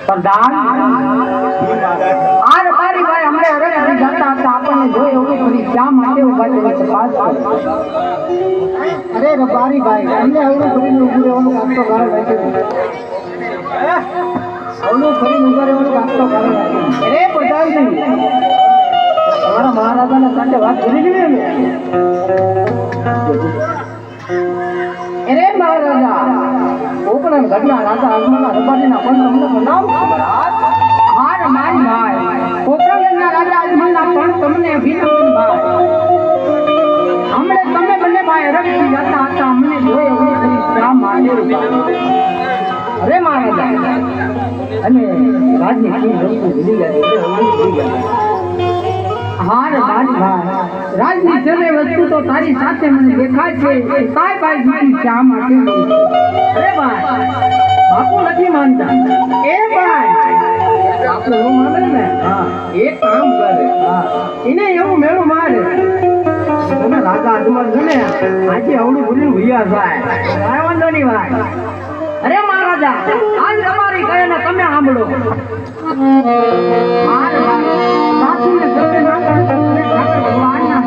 પ્રધાન આ રબારી ભાઈ હમણે અરે જતા હતા આપણને જોઈ એવું કરી શા માટે ઉભા છે તપાસ અરે રબારી ભાઈ અમને અવરું કરીને ઉભું રહેવાનું કાપતો કારણ રાખ્યું અવરું કરીને ઉભા રહેવાનું કાપતો કારણ રાખ્યું અરે પ્રધાનજી તમારા મહારાજાના સાથે વાત કરી લીધી ને અરે મહારાજા ઓપનન ઘટના રાજા આગમના રબારીના પણ તમને બનાવ હાર મારી ભાઈ ઓપનનના રાજા આગમના પણ તમને અભિનંદન ભાઈ હમણે તમે બંને ભાઈ રખડી જતા હતા અમને જોઈ એવું કરી શા માટે અરે મહારાજા અને રાજની કી વસ્તુ ભૂલી ગયા હાર મારી ભાઈ રાજની સર્વે વસ્તુ તો તારી સાથે મને દેખાય છે કાય ભાઈ જીતી શા માટે અરે ભાઈ બાપુ નથી માનતા એ ભાઈ બાપુ એવું માને ને હા એક કામ કરે હા એને એવું મેળું મારે તમે રાજા આજમલ છે ને આજે અવળું ભૂલીને ભૂલ્યા જાય કાંઈ વાંધો નહીં ભાઈ અરે મહારાજા આજ તમારી કહે ને તમે સાંભળો સાસુને સર્વે ના કરે ઠાકર ભગવાનના